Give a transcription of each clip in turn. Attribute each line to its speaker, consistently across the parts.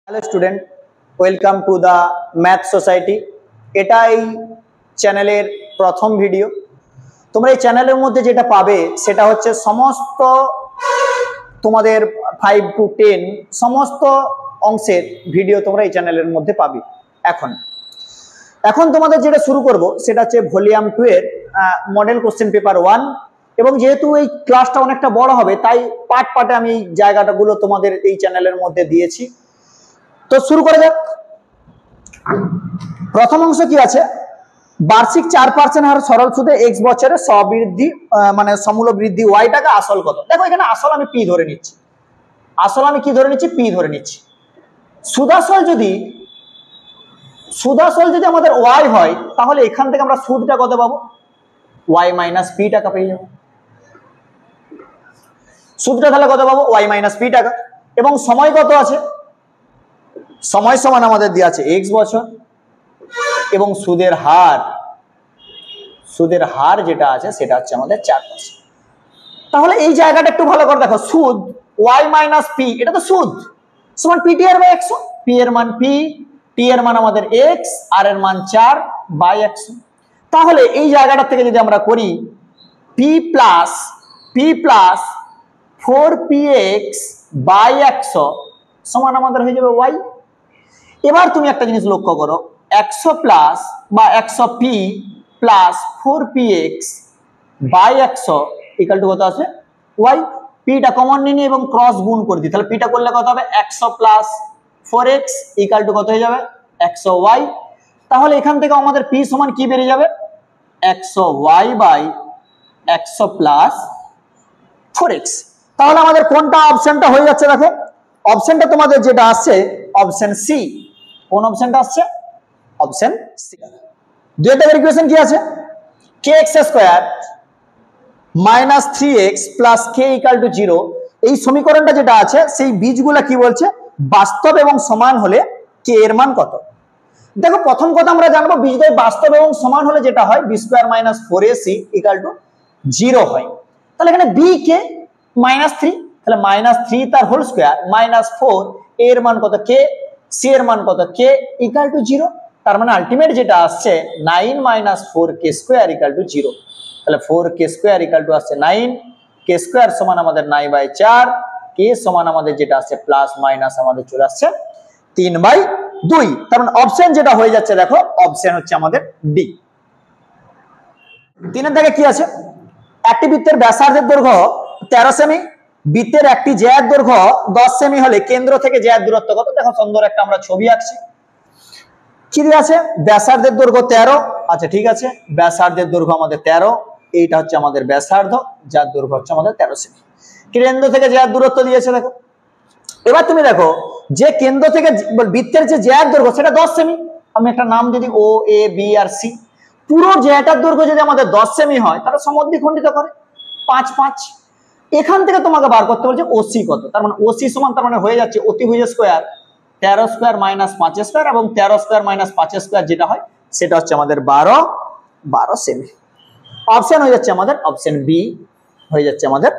Speaker 1: Hello student, welcome to the math society. এটা এই চ্যানেলের প্রথম ভিডিও। তোমরা এই চ্যানেলের মধ্যে যেটা পাবে সেটা হচ্ছে সমস্ত তোমাদের 5 to 10 সমস্ত অংশের ভিডিও তোমরা এই চ্যানেলের মধ্যে পাবে। এখন তোমাদের যেটা শুরু করব সেটা হচ্ছে ভলিউম 2 এর মডেল কোশ্চেন পেপার 1। এবং যেহেতু এই ক্লাসটা অনেকটা বড় হবে তাই পার্ট পার্টে আমি এই জায়গাটাগুলো তোমাদের এই চ্যানেলের মধ্যে দিয়েছি। তো শুরু করা যাক। প্রথম অংশ কি আছে, বার্ষিক 4% হারে সরল সুদে x বছরে স্ববৃদ্ধি মানে সমূল বৃদ্ধি y টাকা আসল কত। দেখো এখানে আসল আমি p ধরে নিচ্ছি, আসল আমি কি ধরে নিচ্ছি, p ধরে নিচ্ছি। সুদাসল যদি আমাদের y হয় তাহলে এখান থেকে আমরা সুদটা কত পাবো, y মাইনাস p টাকা পেয়ে যাবো। সুদটা তাহলে কত পাবো, y মাইনাস p টাকা। এবং সময় কত আছে, সময় সমান আমাদের দেওয়া আছে x বছর, এবং সুদের হার যেটা আছে সেটা হচ্ছে আমাদের 4%। তাহলে এই জায়গাটা একটু ভালো করে দেখো, সুদ y মাইনাস p, এটা তো সুদ সমান p t r by 100। p এর মান p, t এর মান আমাদের x, r এর মান 4 বাই 100। তাহলে এই জায়গাটা থেকে যদি আমরা করি p প্লাস 4px বাই 100 সমান আমাদের হয়ে যাবে y। এবার তুমি একটা জিনিস লক্ষ্য করো, 100 প্লাস বা 100p plus 4px by 100 equal to কত আছে y। পিটা কমন নিয়ে এবং ক্রস গুণ করে দিই, তাহলে পিটা করলে কত হবে, 100 প্লাস 4x ইকুয়াল টু কত হয়ে যাবে 100y। তাহলে এখান থেকে আমাদের p সমান কি বেরিয়ে যাবে, 100y বাই 100 প্লাস 4x। তাহলে আমাদের কোনটা অপশনটা হয়ে যাচ্ছে, দেখো অপশনটা তোমাদের যেটা আসছে অপশন সি। কোন অপশনটা আসছে, অপশন সি। দুই নম্বর ইকুয়েশন কি আছে, kx square minus 3x plus k equal to 0। এই সমীকরণটা যেটা আছে সেই বীজগুলা কি বলছে, বাস্তব এবং সমান হলে k এর মান কত। দেখো প্রথম কথা আমরা জানবো বীজদ্বয় বাস্তব এবং সমান হলে যেটা হয় b square minus 4ac equal to 0 হয়। তাহলে এখানে b কে মাইনাস 3, তাহলে মাইনাস 3 তার হোল স্কয়ার মাইনাস 4 এর মান কত k, c এর মান কত k ইকুয়াল টু 0। তার মানে আলটিমেট যেটা আসছে 9 minus 4k square equal to 0। তাহলে 4k স্কয়ার ইকুয়াল টু আসছে 9, k স্কয়ার সমান আমাদের 9/4, k সমান আমাদের যেটা আসছে প্লাস মাইনাস আমাদের চলে আসছে 3/2। তার মানে অপশন যেটা হয়ে যাচ্ছে দেখো অপশন হচ্ছে আমাদের ডি। 3 এর দাগে কি আছে, একটি বৃত্তের ব্যাসার্ধের দৈর্ঘ্য 13 সেমি, বৃত্তের একটি জ্যায়ের দৈর্ঘ্য 10 সেমি হলে কেন্দ্র থেকে জ্যায়ের দূরত্ব কত। দেখো সুন্দর একটা আমরা ছবি আঁকছি, কি দিয়ে আছে, ব্যাসার্ধের দৈর্ঘ্য 13, আচ্ছা ঠিক আছে, ব্যাসার্ধের দৈর্ঘ্য আমাদের 13, এইটা হচ্ছে আমাদের ব্যাসার্ধ, যার দৈর্ঘ্য হচ্ছে আমাদের 13 সেমি। কেন্দ্র থেকে জ্যায়ের দূরত্ব দিয়েছে দেখো। এবার তুমি দেখো যে কেন্দ্র থেকে বৃত্তের যে জ্যায়ের দৈর্ঘ্য সেটা 10 সেমি, আমি একটা নাম দিই ও, এ, বি আর সি। পুরো জ্যাটার দৈর্ঘ্য যদি আমাদের 10 সেমি হয় তাহলে সমদ্বিখণ্ডিত করে 5 5। এখান থেকে তোমাকে বার করতে বলছে ওসি কত। তার মানে ওসি সমান তার মানে হয়ে যাচ্ছে অতিভুজ স্কয়ার 13 স্কয়ার মাইনাস 5 স্কয়ার, এবং 13 স্কয়ার মাইনাস 5 স্কয়ার যেটা হয় সেটা হচ্ছে আমাদের 12 সেমি। অপশন হয়ে যাচ্ছে আমাদের অপশন বি হয়ে যাচ্ছে আমাদের।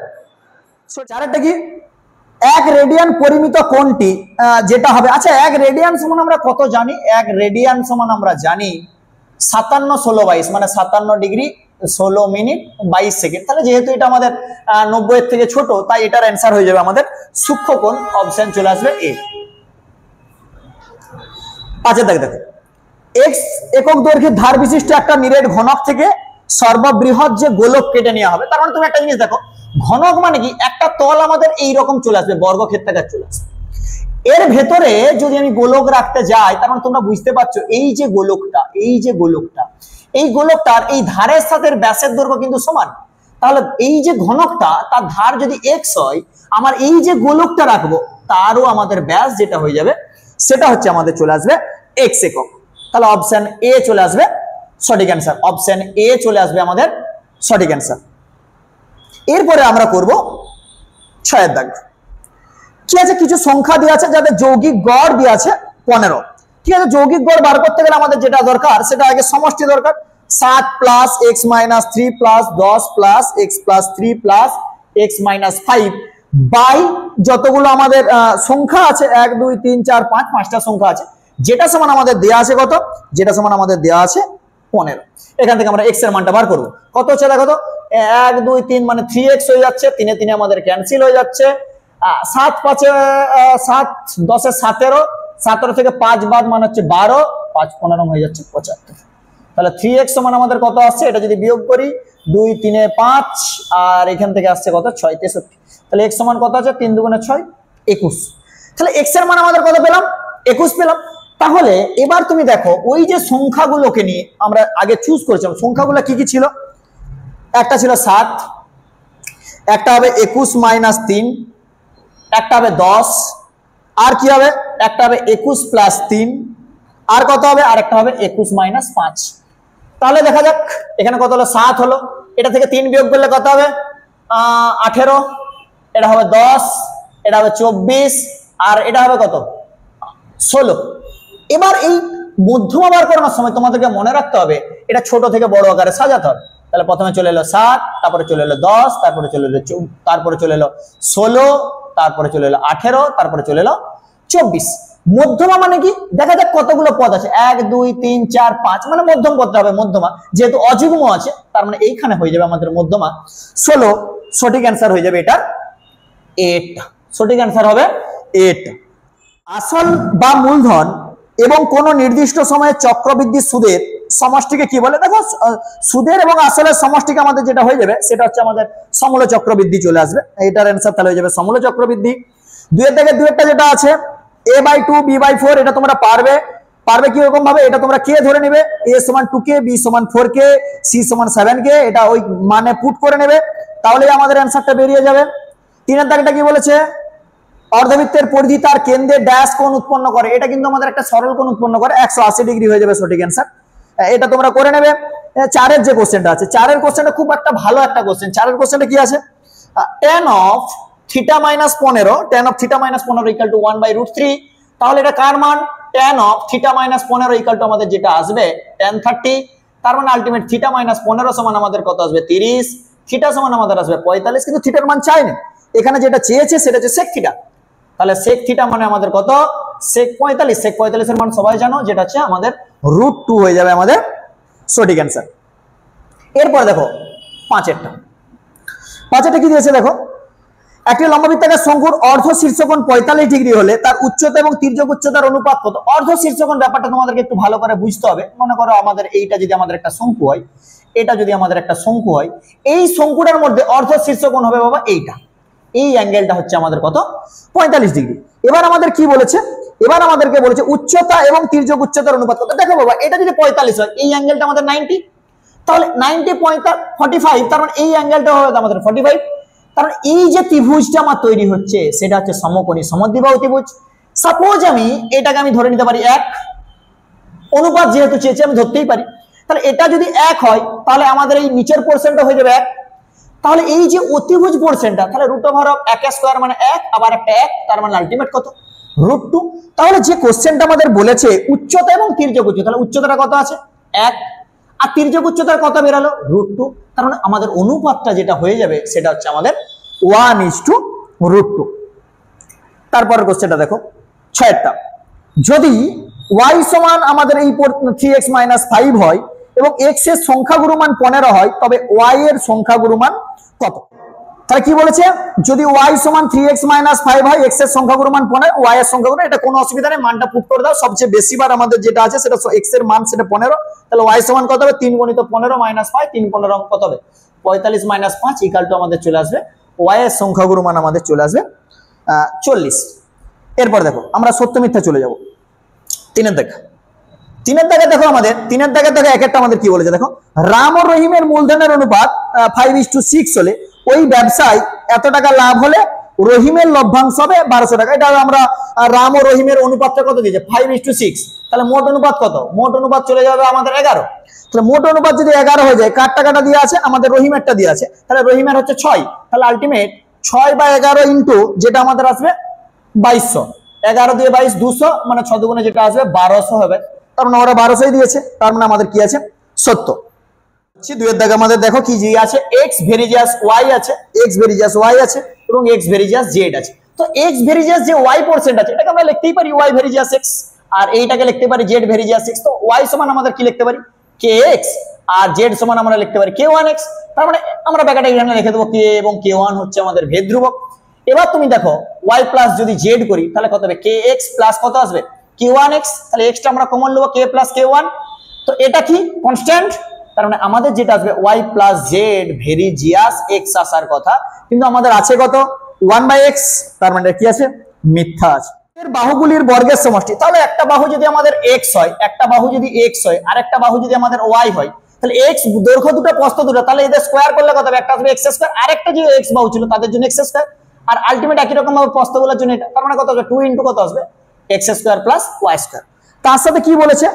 Speaker 1: সো চারটা কি, 1 রেডিয়ান পরিমিত কোণটি যেটা হবে, আচ্ছা 1 রেডিয়ান সমান আমরা কত জানি, 1 রেডিয়ান সমান আমরা জানি 57 16 22 মানে 57 ডিগ্রি 16 মিনিট 22 সেকেন্ড। তাহলে যেহেতু এটা আমাদের 90 এর থেকে ছোট তাই এটার অ্যান্সার হয়ে যাবে আমাদের সূক্ষ্মকোণ, অপশন চলে আসবে এ। আচ্ছা দেখো x একক দৈর্ঘ্যের ধার বিশিষ্ট একটা নিরেট ঘনক থেকে সর্ববৃহৎ যে গোলক কেটে নেওয়া হবে। তার মানে তুমি একটা জিনিস দেখো, ঘনক মানে কি, একটা তল আমাদের এইরকম চলে আসবে, বর্গক্ষেত্রাকার চলে আসবে। এর ভেতরে যদি আমি গোলক রাখতে যাই তার মানে তোমরা বুঝতে পারছো এই যে গোলকটার এই ধারের সাথে ব্যাসের দৈর্ঘ্য কিন্তু সমান। তাহলে এই যে ঘনকটা তার ধার যদি x হয়, আমার এই যে গোলকটা রাখবো তারও আমাদের ব্যাস যেটা হয়ে যাবে সেটা হচ্ছে আমাদের চলে আসবে x একক। তাহলে অপশন এ চলে আসবে সঠিক অ্যান্সার, অপশন এ চলে আসবে আমাদের সঠিক অ্যান্সার। এরপরে আমরা করব 6 এর দাগ। কি আছে, কিছু সংখ্যা দেওয়া আছে যাদের যৌগিক গড় দেওয়া আছে 15। ঠিক আছে, যৌগিক গড় বার করতে গেলে আমাদের যেটা দরকার সেটা আগে সমষ্টি দরকার। 7 plus x minus 3 plus 10 plus x plus 3 plus x minus 5 by যতগুলো আমাদের সংখ্যা আছে 1 2 3 4 5 5টা সংখ্যা আছে, যেটা সমান আমাদের দেয়া আছে কত, যেটা সমান আমাদের দেয়া আছে 15। এখান থেকে আমরা x এর মানটা বার করব। কত হচ্ছে দেখো তো, 1 2 3 মানে 3x হয়ে যাচ্ছে, 3 এ 3 আমাদের ক্যান্সেল হয়ে যাচ্ছে, 7 5 7 10 এ 17, 17 থেকে 5 বাদ মানে হচ্ছে 12, 5 15 হয়ে যাচ্ছে 75। তাহলে 3x সমান আমাদের কত আসছে, এটা যদি বিয়োগ করি 2 3 এ 5 আর এখান থেকে আসছে কত 6 63। তাহলে x সমান কত আছে, 3 2 6 21। তাহলে x এর মান আমাদের কত পেলাম, 21 পেলাম। তাহলে এবার তুমি দেখো ওই যে সংখ্যাগুলোকে নিয়ে আমরা আগে চুজ করেছিলাম, সংখ্যাগুলো কি কি ছিল, একটা ছিল 7, একটা হবে 21 - 3, একটা হবে 10, আর কি হবে, একটা হবে 21 + 3, আর কত হবে, আর একটা হবে 21 - 5। তাহলে দেখা যাক এখানে কত হলো, 7 হলো, এটা থেকে 3 বিয়োগ করলে কত হবে 18, এটা হবে 10, এটা হবে 24, আর এটা হবে কত 16। এবার এই মধ্যমা বার করানোর সময় তোমাদেরকে মনে রাখতে হবে এটা ছোট থেকে বড় আকারে সাজাতে হবে। তাহলে প্রথমে চলে এলো 7, তারপরে চলে এলো 10, তারপরে চলে এলো 16, তারপরে চলে এলো 18, তারপরে চলে এলো 24। মধ্যমা মানে কি, দেখা যাক কতগুলো পদ আছে, 1 2 3 4 5, মানে মধ্যম পদটা হবে মধ্যমা, যেহেতু অযুগ্ম আছে তার মানে এইখানে হয়ে যাবে আমাদের মধ্যমা 16। সঠিক অ্যান্সার হয়ে যাবে এটার 8, সঠিক অ্যান্সার হবে 8। আসল বা মূলধন এবং কোন নির্দিষ্ট সময়ে চক্রবৃদ্ধি সুদের সমষ্টিকে কি বলে, দেখো সুদের এবং আসলের সমষ্টিকে আমাদের যেটা হয়ে যাবে সেটা হচ্ছে আমাদের সমূল চক্রবৃদ্ধি চলে আসবে, এটার অ্যান্সার তাহলে হয়ে যাবে সমূল চক্রবৃদ্ধি। 2 এর থেকে 2 একটা যেটা আছে a/2 b/4, এটা তোমরা পারবে কি রকম ভাবে, এটা তোমরা কে ধরে নেবে, a = 2k, b = 4k, c = 7k, এটা ওই মানে পুট করে নেবে, তাহলে আমাদের অ্যান্সারটা বেরিয়ে যাবে। 3 এর দাগটা কি বলেছে, অর্ধবৃত্তের পরিধি তার কেন্দ্রে ড্যাশ কোণ উৎপন্ন করে, এটা কিন্তু আমাদের একটা সরল কোণ উৎপন্ন করে, 180 ডিগ্রি হয়ে যাবে সঠিক অ্যান্সার, এটা তোমরা করে নেবে। 4 এর যে কোশ্চেনটা আছে, 4 এর কোশ্চেনটা খুব একটা ভালো একটা কোশ্চেন। 4 এর কোশ্চেনটা কি আছে, tan of θ - 15, tan of θ - 15 = 1/√3। তাহলে এটা কার মান, tan of θ - 15 = আমাদের যেটা আসবে tan 30। তার মানে আলটিমেট θ - 15 সমান আমাদের কত আসবে 30, θ সমান আমাদের আসবে 45, কিন্তু থিটার মান চাই না, এখানে যেটা চেয়েছে সেটা হচ্ছে sec θ। তাহলে sec θ মানে আমাদের কত, sec 45, sec 45 এর মান সবাই জানো, যেটা হচ্ছে আমাদের √2 হয়ে যাবে আমাদের সঠিক অ্যান্সার। এরপর দেখো 5 এরটা কি দিয়েছে দেখো, একটি লম্ববৃত্তাকার শঙ্কুর অর্ধ শীর্ষকোণ 45 ডিগ্রি হলে তার উচ্চতা এবং তির্যক উচ্চতার অনুপাত কত। অর্ধ শীর্ষকোণ ব্যাপারটা তোমাদেরকে একটু ভালো করে বুঝতে হবে। মনে করো আমাদের এইটা যদি আমাদের একটা শঙ্কু হয়, এটা যদি আমাদের একটা শঙ্কু হয়, এই শঙ্কুটার মধ্যে অর্ধ শীর্ষকোণ হবে বাবা এইটা, এই অ্যাঙ্গেলটা হচ্ছে আমাদের কত 45 ডিগ্রি। এবার আমাদের কি বলেছে, এবার আমাদেরকে বলেছে উচ্চতা এবং তির্যক উচ্চতার অনুপাত কত। দেখো বাবা এটা যদি 45 হয়, এই অ্যাঙ্গেলটা আমাদের 90, তাহলে 90 45, তার মানে এই অ্যাঙ্গেলটা হবে আমাদের 45। কারণ এই যে ত্রিভুজটা আমার তৈরি হচ্ছে সেটা হচ্ছে সমকোণী সমদ্বিবাহু ত্রিভুজ। সাপোজ আমি এটাকে আমি ধরে নিতে পারি 1, অনুপাত যেহেতু চেয়েছে আমি ধরতেই পারি, তাহলে এটা যদি 1 হয় তাহলে আমাদের এই নিচের পোরশনটা হয়ে যাবে 1, তাহলে এই যে অতিভুজ পোরশনটা তাহলে √1² মানে 1, আবার একটা 1, তার মানে আলটিমেট কত √2। তাহলে যে কোশ্চেনটা আমাদের বলেছে উচ্চতা এবং তির্যক উচ্চতা, তাহলে উচ্চতাটা কত আছে 1, আর তির্যক উচ্চতার কত বেরালো √2, তার মানে আমাদের অনুপাতটা যেটা হয়ে যাবে সেটা হচ্ছে আমাদের 1:√2। তারপরের কোশ্চেনটা দেখো 6টা, যদি y সমান আমাদের এই 3x - 5 হয় এবং x এর সংখ্যাগুরু মান 15 হয়, তবে y এর সংখ্যাগুরু মান কত। তাহলে কি বলেছে, যদি y সমান 3x - 5 হয়, x এর সংখ্যাগুরু মান 15, y এর সংখ্যাগুরু, এটা কোনো অসুবিধা নেই, মানটা পুট করে দাও। সবচেয়ে বেশি বার আমাদের যেটা আছে সেটা x এর মান, সেটা 15, তাহলে y সমান কত হবে 3 × 15 - 5, 3 × 15 কত হবে 45 - 5 = আমাদের চলে আসবে y এর সংখ্যাগুরু মান আমাদের চলে আসবে 40। এরপর দেখো আমরা সত্য মিথ্যা চলে যাব। 3 এর দাগে দেখো আমাদের 3 এর দাগে দেখো এক একটা আমাদের কি বলেছে দেখো, রাম ও রহিমের মূলধনের অনুপাত 5:6 হলে ওই ব্যবসায় এত টাকা লাভ হলে রহিমের লভ্যাংশ হবে 1200 টাকা। এটা আমরা রাম ও রহিমের অনুপাতটা কত দিয়েছে 5:6, তাহলে মোট অনুপাত কত, মোট অনুপাত চলে যাবে আমাদের 11। তাহলে মোট অনুপাত যদি 11 হয়ে যায়, কার টাকাটা দিয়ে আছে আমাদের রহিমেরটা দিয়ে আছে, তাহলে রহিমের হচ্ছে 6, তাহলে আলটিমেট 6/11 ইন্টু যেটা আমাদের আসবে 2200, 11 দিয়ে 22 200, মানে 6 দুগুণে যেটা আসবে 1200 হবে, তার মানে ওরা 1200ই দিয়েছে, তার মানে আমাদের কি আছে সত্য। 2 এর দাগে আমাদের দেখো কি জি আছে, x ভেরিজিয়াস y আছে, x ভেরিজিয়াস y আছে, এবং এক্স ভেরিজিয়াস জেড আছে। তো এক্স ভেরিজিয়াস যে ওয়াই পার্সেন্ট আছে এটাকে আমরা লিখতেই পারি ওয়াই ভেরিজিয়াস এক্স, আর এইটাকে লিখতে পারি জেড ভেরিজিয়াস এক্স। তো ওয়াই সমান আমাদের কি লিখতে পারি কে এক্স, আর জেড সমান আমরা লিখতে পারি কে ওয়ান এক্স। তার মানে আমরা ব্যাকেটে এখানে লিখে দেবো কে এবং কে ওয়ান হচ্ছে আমাদের ভেদ ধ্রুবক। এবার তুমি দেখো ওয়াই প্লাস যদি জেড করি তাহলে কত হবে কে এক্স প্লাস কত আসবে কে ওয়ান এক্স, তাহলে এক্সটা আমরা কমন নেবো কে প্লাস কে ওয়ান। তো এটা কি কনস্ট্যান্ট, তার মানে আমাদের যেটা আসবে ওয়াই প্লাস জেড ভেরিজিয়াস এক্স আসার কথা, কিন্তু আমাদের আছে কত 1/x, তার মানে কি আছে মিথ্যা আছে। এর বাহুগুলির বর্গের সমষ্টি, তাহলে একটা বাহু যদি আমাদের x হয়, একটা বাহু যদি x হয় আর একটা বাহু যদি আমাদের y হয়, তাহলে x দৈর্ঘ্য দুটো প্রস্থ দুটো, তাহলে এদের স্কয়ার করলে কত হবে একটা আসবে x স্কয়ার, আর একটা যে x বাহু ছিল তাদের জন্য x স্কয়ার, আর আলটিমেট একই রকম ভাবে প্রস্থগুলোর জন্য এটা, তার মানে কত হবে 2 ইনটু কত আসবে x square plus y square. তার সাথে কি বলেছে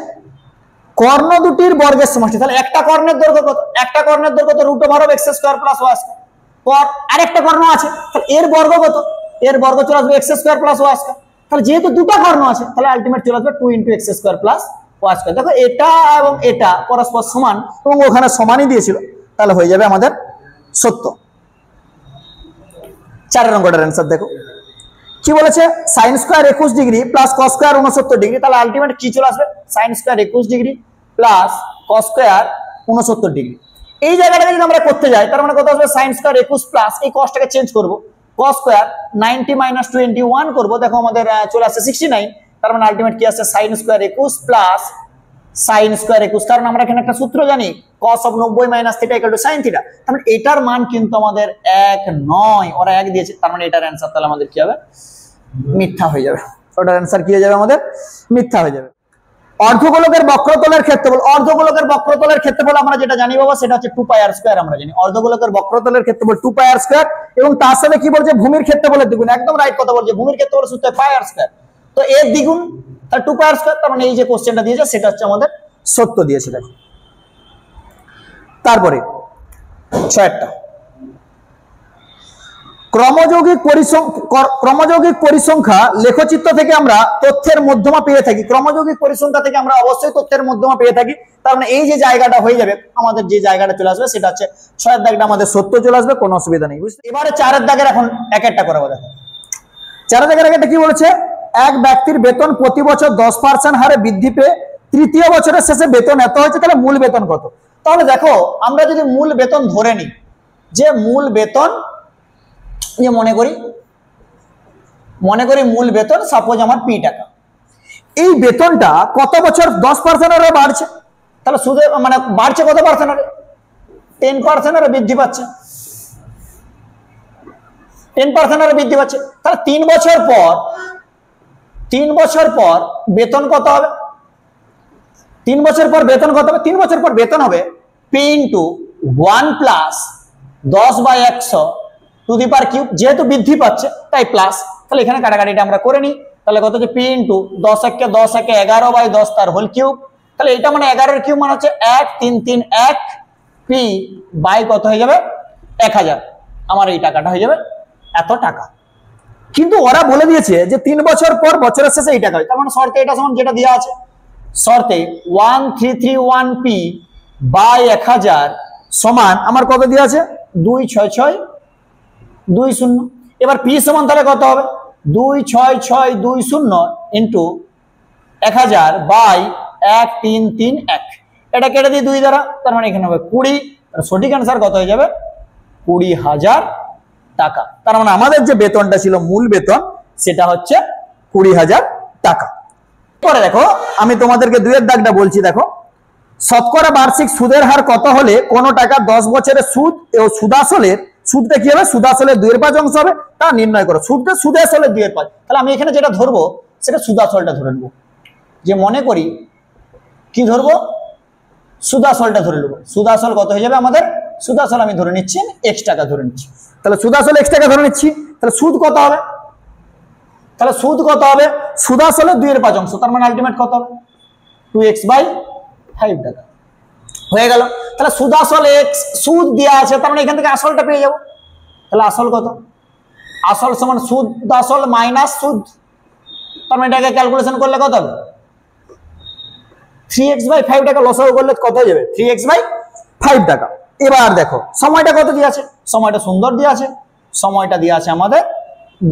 Speaker 1: কর্ণ দুটির বর্গের সমষ্টি, তাহলে একটা কর্ণের দৈর্ঘ্য কত, একটা কর্ণের দৈর্ঘ্য তো root over of x square plus y square, পর আরেকটা কর্ণ আছে তাহলে এর বর্গ কত, এর বর্গ চলে আসবে x square plus y square, তাহলে যেহেতু দুটো কর্ণ আছে তাহলে আলটিমেট চলে আসবে 2 into x square plus y square. দেখো এটা এবং এটা পরস্পর সমান এবং ওখানে সমানই দিয়েছিল, তাহলে হয়ে যাবে আমাদের সত্য। 4 অঙ্কটার অ্যানসার দেখো কি বলেছে sin square 21 degree plus cos square 69 degree, তাহলে আলটিমেট কি চলে আসবে sin square 21 degree plus cos square 69 degree. এই জায়গাটাকে যদি আমরা করতে যাই তার মানে কত আসবে sin স্কয়ার 21 প্লাস এই cosটাকে চেঞ্জ করব cos স্কয়ার 90 মাইনাস 21 করব, দেখো আমাদের চলে আসছে 69, তার মানে আলটিমেট কি আসছে sin square 21 plus sin square 21, কারণ আমরা এখানে একটা সূত্র জানি cos of 90 minus theta equal to sin theta, তার মানে এটার মান কিন্তু আমাদের 1 নয়, ওরা 1 দিয়েছে, তার মানে এটার অ্যানসার তাহলে আমাদের কি হবে মিথ্যা হয়ে যাবে, ওটার অ্যানসার কি হয়ে যাবে আমাদের মিথ্যা হয়ে যাবে। অর্ধগোলকের বক্রতলের ক্ষেত্রফল, অর্ধগোলকের বক্রতলের ক্ষেত্রফল আমরা যেটা জানি বাবা সেটা হচ্ছে 2 পাই আর স্কয়ার, আমরা জানি অর্ধগোলকের বক্রতলের ক্ষেত্রফল 2 পাই আর স্কয়ার, এবং তার সাথে কি বলছে ভূমির ক্ষেত্রফলের দ্বিগুণ, একদম রাইট কথা বলছে, ভূমির ক্ষেত্রফল সূত্র পাই আর স্কয়ার, তো এর দ্বিগুণ তাহলে 2 পাই আর স্কয়ার, তার মানে এই যে কোশ্চেনটা দিয়েছে সেটা হচ্ছে আমাদের সত্য দিয়েছে। দেখো তারপরে 6টা ক্রমযৌগিক পরিসংখ্যা লেখচিত্র থেকে আমরা তথ্যের মধ্যমা পেয়ে থাকি, ক্রমযৌগিক পরিসংখ্যা থেকে আমরা অবশ্যই তথ্যের মধ্যমা পেয়ে থাকি, তার মানে এই যে জায়গাটা হয়ে যাবে আমাদের যে জায়গাটা চলে আসবে সেটা হচ্ছে 6 এর দাগটা আমাদের সত্য চলে আসবে, কোনো অসুবিধা নেই, বুঝতে। এবারে 4 এর দাগের এখন এক একটা করে দেখো 4 এর দাগের একটা কি বলেছে এক ব্যক্তির বেতন প্রতি বছর 10% হারে বৃদ্ধি পেয়ে তৃতীয় বছরের শেষে বেতন এত হয়েছে, তাহলে মূল বেতন কত। তাহলে দেখো আমরা যদি মূল বেতন ধরে নিই, যে মূল বেতন যে মনে করি মূল বেতন সাপোজ আমার পি টাকা, এই বেতনটা কত বছর 10% হারে বাড়ছে, তাহলে সুদে মানে বাড়ছে কত পার্সেন্ট হারে 10% হারে বৃদ্ধি পাচ্ছে, 10% হারে বৃদ্ধি পাচ্ছে, তাহলে 3 বছর পর বেতন কত হবে, 3 বছর পর বেতন কত হবে, 3 বছর পর বেতন হবে P into 1 plus 10/100 to the power cube, যেহেতু বৃদ্ধি পাচ্ছে তাই প্লাস, তাহলে এখানে কাটাকাটিটা আমরা করে নিই, তাহলে কত হচ্ছে পি ইন্টু 10 একে 11/10 তার হোল কিউব, তাহলে এটা মানে 11 এর কিউব মানে হচ্ছে 1331 পি বাই কত হয়ে যাবে 1000, আমার এই টাকাটা হয়ে যাবে এত টাকা। কিন্তু ওরা বলে দিয়েছে যে 3 বছর পর বছরের শেষে এই টাকা হয়, তার মানে শর্তে এটা সমান যেটা দেওয়া আছে শর্তে 1331 পি বাই 1000 সমান আমার কত দেওয়া আছে 26620, এবার পি সমান তাহলে কত হবে 26620 ইন্টু 1000 বাই 1331, এটা কেটে দিই 2 দ্বারা, তার মানে এখানে হবে 20, সঠিক অ্যান্সার কত হয়ে যাবে 20,000 টাকা। তার মানে আমাদের যে বেতনটা ছিল মূল বেতন সেটা হচ্ছে 20,000 টাকা। পরে দেখো আমি তোমাদেরকে 2 এর দাগটা বলছি, দেখো শতকরা বার্ষিক সুদের হার কত হলে কোন টাকা 10 বছরের সুদ ও সুদাসলের সুদটা কি হবে সুদাসলের 2/5 অংশ হবে তা নির্ণয় করো, সুদাসলের 2/5, তাহলে আমি এখানে যেটা ধরবো সেটা সুদাসলটা ধরে নেবো, যে মনে করি কি ধরবো সুদাসলটা ধরে নেবো, সুদাসল কত হয়ে যাবে আমাদের, সুদাসল আমি ধরে নিচ্ছি x টাকা ধরে নিচ্ছি, তাহলে সুদাসল x টাকা ধরে নিচ্ছি, তাহলে সুদ কত হবে, তাহলে সুদ কত হবে সুদাসলের 2/5 অংশ, তার মানে আলটিমেট কত হবে 2x/5 টাকা হয়ে গেল। তাহলে সুদাসল x সুদ দেওয়া আছে, তার মানে এখান থেকে আসলটা পেয়ে যাব, তাহলে আসল কত, আসল সমান সুদ আসল মাইনাস সুদ, তার মানে এটাকে ক্যালকুলেশন করলে কত হবে 3x/5 টাকা, লসাগু করলে কত হয়ে যাবে 3x/5 টাকা। এবার দেখো সময়টা কত দিয়ে আছে, সময়টা সুন্দর দিয়ে আছে সময়টা দেওয়া আছে আমাদের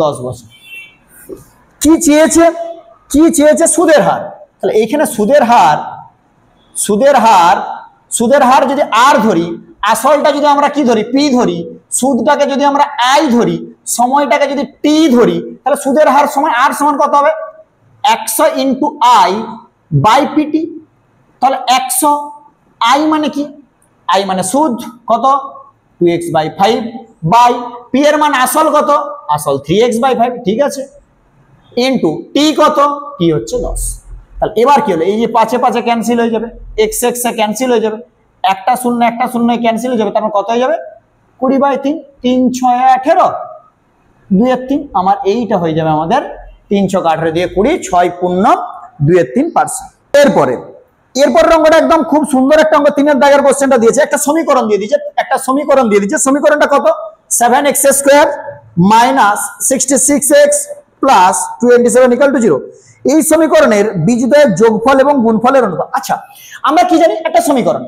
Speaker 1: 10 বছর। কি চেয়েছে? কি চেয়েছে? সুদের হার। তাহলে এইখানে সুদের হার যদি আর ধরি, আসলটা যদি আমরা কি ধরি? পি ধরি, সুদটাকে যদি আমরা আই ধরি, সময়টাকে যদি টি ধরি, তাহলে সুদের হার সময় আর সমান কত হবে? 100 ইন্টু আই বাই পিটি। তাহলে 100, আই মানে কি? আই মানে সুদ কত? 2x বাই 5 বাই পি এর মান আসল কত? আসল 3x বাই 5, ঠিক আছে, ইন্টু টি কত? টি হচ্ছে 10। তাহলে এবার কি হলো? এই যে 5 এ 5 ক্যান্সেল হয়ে যাবে, x x এ ক্যান্সেল হয়ে যাবে, একটা শূন্য ক্যান্সেল হয়ে যাবে, তারপর কত হয়ে যাবে? 20/3, 3 6 18, 2 এর 3, আমার এইটা হয়ে যাবে আমাদের 318 দিয়ে 20, 6 পূর্ণ 2 এর 3%। এরপরের অঙ্কটা একদম খুব সুন্দর একটা অঙ্ক, 3 এর দাগের কোশ্চেনটা দিয়েছে, একটা সমীকরণ দিয়ে দিয়েছে, সমীকরণটা কত? 7x square minus 66x plus 27 equal to 0। এই সমীকরণের বীজদ্বয়ের যোগফল এবং গুণফলের অনুপাত। আচ্ছা, আমরা কি জানি? একটা সমীকরণ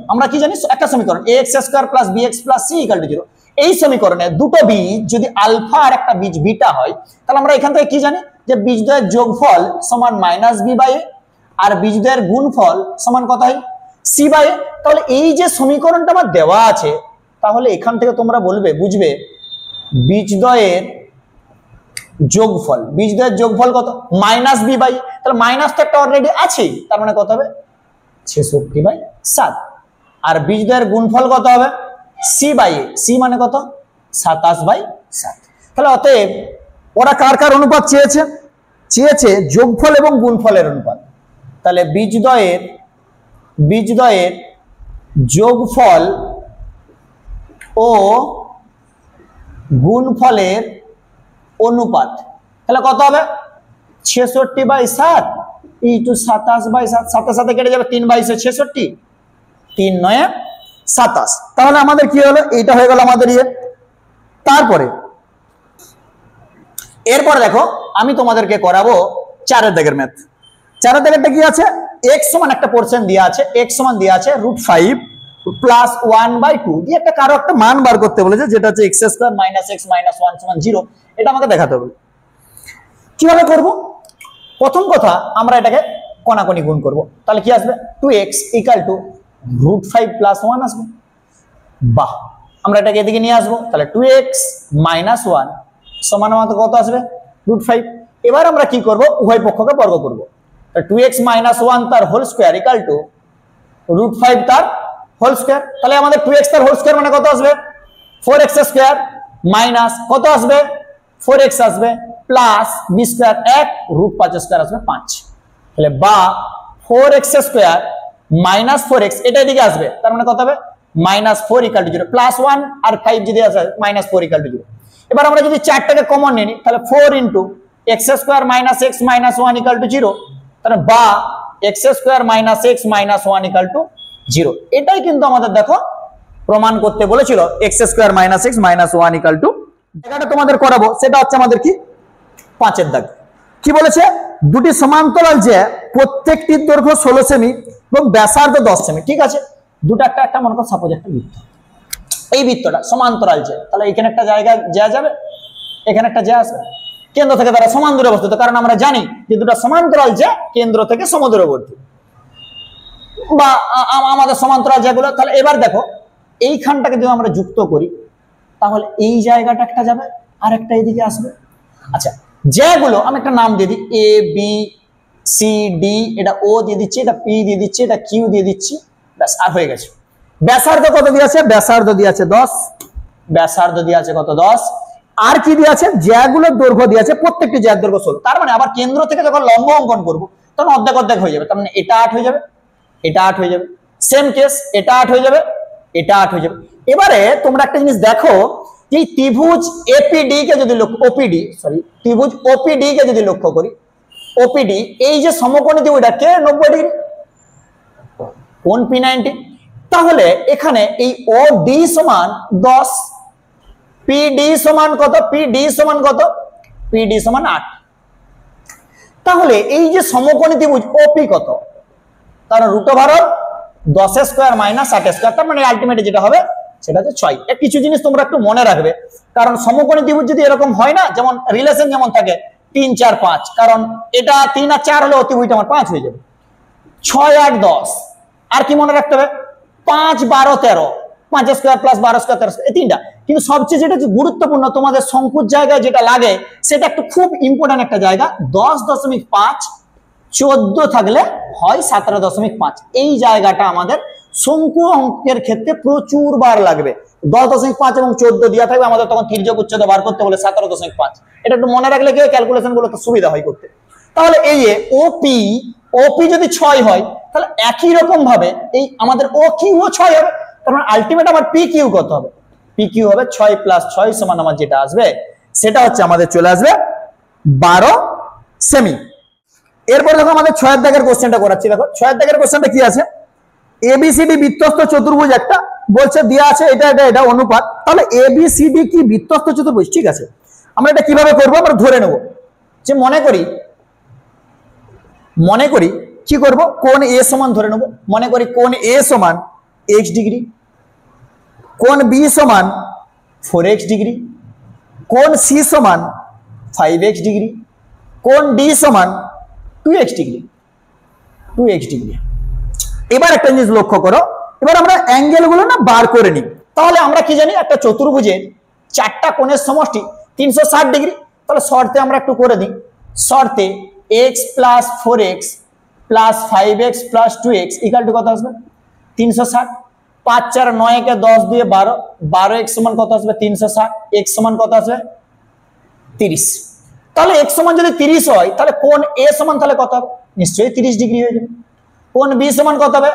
Speaker 1: ax square plus bx plus c equal to 0। এই সমীকরণে দুটো বীজ যদি আলফা আর একটা বীজ বিটা হয়, তাহলে আমরা এখান থেকে কি জানি? যে বীজদ্বয়ের যোগফল সমান মাইনাস বি বাই এ, আর বীজদ্বয়ের গুণফল সমান কত হয়? সি বাই এ। তাহলে এই যে সমীকরণটা আমার দেওয়া আছে, তাহলে এখান থেকে তোমরা বুঝবে বীজদ্বয়ের যোগফল কত? Minus B by. তাহলে মাইনাস তো একটা অলরেডি আছে, তার মানে কত হবে? 66/7। আর বীজদ্বয়ের গুণফল কত হবে? সি বাই এ, সি মানে কত? 27/7। তাহলে অতএব ওরা কার কার অনুপাত চেয়েছে? যোগফল এবং গুণফলের অনুপাত। তাহলে বীজদ্বয়ের যোগফল ও গুণফলের অনুপাত, তাহলে কত হবে? 66/7 ইন্টু 27/7, সাথে সাথে কেটে যাবে, 3/66, 3 9 27। তাহলে আমাদের কি হলো? এইটা হয়ে গেল আমাদের ইয়ে। তারপরে এরপর দেখো, আমি তোমাদেরকে করাবো 4 এর দাগের ম্যাথ। 4 এর দাগেরটা কি আছে? x সমান একটা পোরশন দেয়া আছে, x সমান দেয়া আছে √5 প্লাস 1/2 দিয়ে একটা কারো একটা মান বার করতে বলেছে, যেটা হচ্ছে x square minus x minus 1 সমান 0। এটা আমাকে দেখাতে হবে। কিভাবে করব? প্রথম কথা, আমরা এটাকে কোনাকুনি গুণ করব। তাহলে কি আসবে? 2x ইকুয়াল টু √5 প্লাস 1 আসবে। বাহ, আমরা এটাকে এদিকে নিয়ে আসবো। তাহলে 2x মাইনাস 1 সমান আমাদের কত আসবে? √5। এবার আমরা কি করব? উভয় পক্ষকে বর্গ করব। 2x মাইনাস 1 তার হোল স্কয়ার ইকুয়াল টু √5 তার হোল স্কয়ার। তাহলে আমাদের 2x তার হোল স্কয়ার মানে কত আসবে? 4x স্কয়ার মাইনাস কত আসবে? 4x আসবে প্লাস b স্কয়ার 1 √5 স্কয়ার আসবে 5। তাহলে বা 4x স্কয়ার মাইনাস 4x এটা এদিকে আসবে, তার মানে কত হবে? -4 ইকুয়াল টু 0, প্লাস 1 আর 5 যদি আসে -4 ইকুয়াল টু 0। এবার আমরা যদি 4টাকে কমন নিই, তাহলে 4 into x square minus x minus 1 equal to 0, তাহলে বা x square minus x minus 1 equal to 0। এটাই কিন্তু আমাদের দেখো প্রমাণ করতে বলেছিল, x square minus x minus 1 equal to. জায়গাটা তোমাদের করাবো, সেটা হচ্ছে আমাদের কি 5 এর দাগ। কি বলেছে? দুটি সমান্তরাল যে প্রত্যেকটির দৈর্ঘ্য 16 সেমি এবং ব্যাসার্ধ 10 সেমি। ঠিক আছে, দুটো একটা মনে করো সাপোজ একটা বৃত্ত, এই বৃত্তটা সমান্তরাল যে, তাহলে এখানে একটা জায়গা যা যাবে, এখানে একটা যা আসবে, কেন্দ্র থেকে তারা সমান দূরে অবস্থিত, কারণ আমরা জানি যে দুটো সমান্তরাল যে কেন্দ্র থেকে সমদূরবর্তী বা আমাদের সমান্তরাল যেগুলো। তাহলে এবার দেখো এইখানটাকে যদি আমরা যুক্ত করি, তাহলে এই জায়গাটা একটা যাবে আর একটা এদিকে আসবে। আচ্ছা, যেগুলো আমি একটা নাম দিয়ে দিই, এ বি সি ডি, এটা ও দিয়ে দিচ্ছি, এটা পি দিয়ে দিচ্ছি, এটা কিউ দিয়ে দিচ্ছি, ব্যাস আর হয়ে গেছে। ব্যাসার্ধ কত দিয়ে আছে? ব্যাসার্ধ দিয়ে আছে 10, ব্যাসার্ধ দিয়ে আছে কত? 10। আর কি দিয়ে আছে? জ্যাগুলোর দৈর্ঘ্য দিয়ে আছে, প্রত্যেকটি জ্যার দৈর্ঘ্য 16। তার মানে আবার কেন্দ্র থেকে যখন লম্ব অঙ্কন করবো, তখন অর্ধেক অর্ধেক হয়ে যাবে। তার মানে এটা 8 হয়ে যাবে, এটা 8 হয়ে যাবে, সেম কেস, এটা 8 হয়ে যাবে, এটা 8 হয়ে যাবে। এবারে তোমরা একটা জিনিস দেখো, এই ত্রিভুজ এপিডি কে যদি ত্রিভুজ ওপিডি কে যদি লক্ষ্য করি, ওপিডি এই যে সমকোণী ত্রিভুজটাকে 90 ডিগ্রি, কোণ P90। তাহলে এখানে এই ওডি সমান 10, পিডি সমান কত? পিডি সমান কত? পিডি সমান 8। তাহলে এই যে সমকোণী ত্রিভুজ ওপি কত? তার √10 স্কয়ার মাইনাস 8 স্কয়ার, তার মানে আলটিমেটলি যেটা হবে সেটা হচ্ছে 6। কিছু জিনিস তোমরা একটু মনে রাখবে, কারণ সমকোণী ত্রিভুজ যদি এরকম হয় না, যেমন রিলেশন যেমন থাকে 3 4 5, কারণ এটা 3 আর 4 হলে অতিভুজটা আমার 5 হয়ে যাবে। 6 8 10, আর কি মনে রাখতে হবে 5 12 13, 5 স্কয়ার প্লাস 12 স্কয়ার 13, এই তিনটা। কিন্তু সবচেয়ে যেটা গুরুত্বপূর্ণ তোমাদের শঙ্কুর জায়গায় যেটা লাগে, সেটা একটু খুব ইম্পর্টেন্ট একটা জায়গা, 10.5 14 থাকলে হয় 17.5। এই জায়গাটা আমাদের শঙ্কু অঙ্কের ক্ষেত্রে প্রচুর বার লাগবে। 10.5 এবং 14 দেওয়া থাকবে, আমাদের তখন তির্যক উচ্চতা বার করতে বলে 17.5। এটা একটু মনে রাখলে কি ক্যালকুলেশন গুলো তো সুবিধা হয় করতে। তাহলে এই যে ওপি যদি 6 হয়, তাহলে একই রকম ভাবে এই আমাদের ও কিউ 6 হবে। তার মানে আলটিমেট আমার পি কিউ কত হবে? পি কিউ হবে 6 + 6 সমান আমার যেটা আসবে সেটা হচ্ছে আমাদের চলে আসবে 12 সেমি। এরপর দেখো আমাদের 6 দাগের কোশ্চেনটা করাচ্ছি। দেখো 6 দাগের কোশ্চেনটা কি আছে, এবিসিডি বৃত্তস্থ চতুর্ভুজ একটা বলছে দেয়া আছে, এটা অনুপাত। তাহলে এবিসিডি কি বৃত্তস্থ চতুর্ভুজ? ঠিক আছে, আমরা এটা কিভাবে করব? আমরা ধরে নেব যে মনে করি কি করব, কোণ এ সমান ধরে নেব। মনে করি কোণ এ সমান x ডিগ্রি, কোণ বি সমান 4x ডিগ্রি, কোণ সি সমান 5x ডিগ্রি, কোণ ডি সমান 2x ডিগ্রি। এবার একটা জিনিস লক্ষ্য করো, এবার আমরা অ্যাঙ্গেল গুলো না বার করে নিই। তাহলে আমরা কি জানি, একটা চতুর্ভুজের 4টা কোণের সমষ্টি 360 ডিগ্রি। তাহলে শর্তে আমরা একটু করে দিই। শর্তে x + 4x + 5x + 2x = কত আসবে? 360। 5 4 9 কে 10 দিয়ে 12, 12x সমান কত আসবে? 360। x সমান কত আসবে? 30। তাহলে x সমান যদি 30 হয়, তাহলে কোণ a সমান তাহলে কত হবে? নিশ্চয়ই 30 ডিগ্রি হয়ে যাবে। কোণ b সমান কত হবে?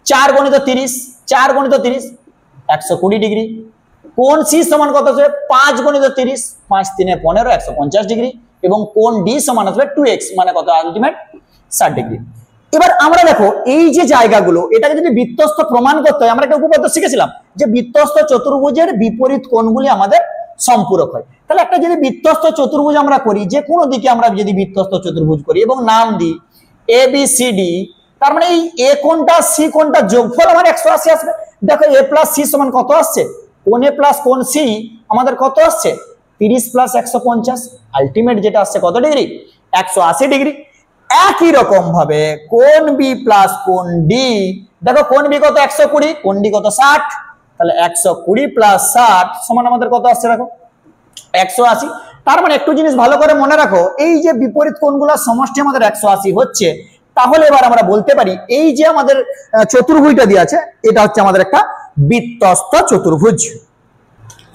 Speaker 1: 4 × 30, 4 × 30 120 ডিগ্রি। কোণ c সমান কত হবে? 5 × 30, 5 3 15 150 ডিগ্রি। এবং কোণ d সমান আসবে 2x, মানে কত? Ultimate 60 degree. এবার আমরা দেখো এই যে জায়গাগুলো, এটাকে যদি বৃত্তস্থ প্রমাণ করতে হয়, আমরা একটা উপপাদ্য শিখেছিলাম যে বৃত্তস্থ চতুর্ভুজের বিপরীত কোণগুলি আমাদের সম্পূরক হয়। তাহলে একটা যদি বৃত্তস্থ চতুর্ভুজ আমরা করি, যে কোনো দিকে আমরা যদি বৃত্তস্থ চতুর্ভুজ করি এবং নাম দিই এ বি সি ডি, তার মানে এই এ কোণটা সি কোণটা যোগফল আমার 180 আসবে। দেখো a + c সমান কত আসছে? কোণ a + কোণ c আমাদের কত আসছে? 30 + 150, আলটিমেট যেটা আসছে কত ডিগ্রি? 180 ডিগ্রি। একই রকম ভাবে কোণ বি + কোণ ডি, দেখো কোণ বি কত? 120, কোণ ডি কত? 60। তাহলে 120 + 60 সমান আমাদের কত আসছে? দেখো 180। তার মানে একটু জিনিস ভালো করে মনে রাখো, এই যে বিপরীত কোণগুলোর সমষ্টি আমাদের 180 হচ্ছে। তাহলে এবার আমরা বলতে পারি এই যে আমাদের চতুর্ভুজটা দিয়ে আছে, এটা হচ্ছে আমাদের একটা বৃত্তস্থ চতুর্ভুজ।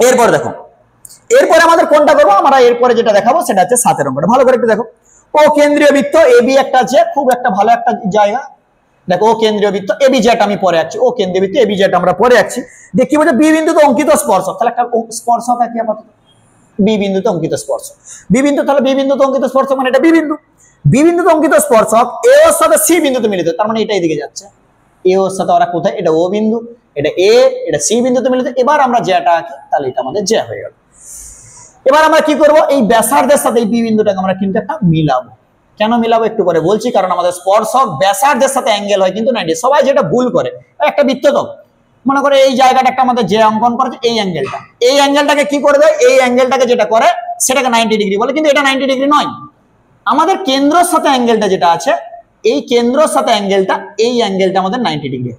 Speaker 1: এরপর দেখো, এরপরে আমাদের কোনটা করবো? আমরা এরপরে যেটা দেখাবো সেটা হচ্ছে 7 অঙ্কটা। ভালো করে একটু দেখো, ও কেন্দ্রীয় বৃত্ত এবি একটা আছে, খুব একটা ভালো একটা জায়গা। দেখো ও কেন্দ্রীয় বৃত্ত এবি জেড আমি পরে আছি, ও কেন্দ্রীয় বৃত্ত এবি জেড আমরা পরে আছি। দেখি বলছে বি বিন্দুতে অঙ্কিত স্পর্শক, তাহলে একটা স্পর্শক আছে আপাতত বি বিন্দুতে অঙ্কিত স্পর্শক। বি বিন্দু, তাহলে বি বিন্দুতে অঙ্কিত স্পর্শক মানে এটা বি বিন্দু। বি বিন্দুতে অঙ্কিত স্পর্শক এ ওর সাথে সি বিন্দুতে মিলিত, তার মানে এটা এদিকে যাচ্ছে। এ ওর সাথে ওরা কোথায়? এটা ও বিন্দু, এটা এ, এটা সি বিন্দুতে মিলিত। এবার আমরা যেটা আঁকি, তাহলে এটা আমাদের যে হয়ে গেল। এবার আমরা কি করব? এই ব্যাসার্ধের সাথে এই বি বিন্দুটাকে আমরা কিন্তু একটা মিলাবো। কেন মিলাবো একটু পরে বলছি, কারণ আমাদের স্পর্শক ব্যাসার্ধের সাথে অ্যাঙ্গেল হয় কিন্তু 90। সবাই যেটা ভুল করে, একটা বৃত্ত তো মনে করে এই জায়গাটা একটা আমাদের যে অঙ্কন করেছে, এই অ্যাঙ্গেলটাকে কি করে দেয়? এই অ্যাঙ্গেলটাকে যেটা করে সেটাকে 90 ডিগ্রি বলে, কিন্তু এটা 90 ডিগ্রি নয়। আমাদের কেন্দ্রের সাথে অ্যাঙ্গেলটা যেটা আছে, এই কেন্দ্রের সাথে অ্যাঙ্গেলটা, এই অ্যাঙ্গেলটা আমাদের 90 ডিগ্রি।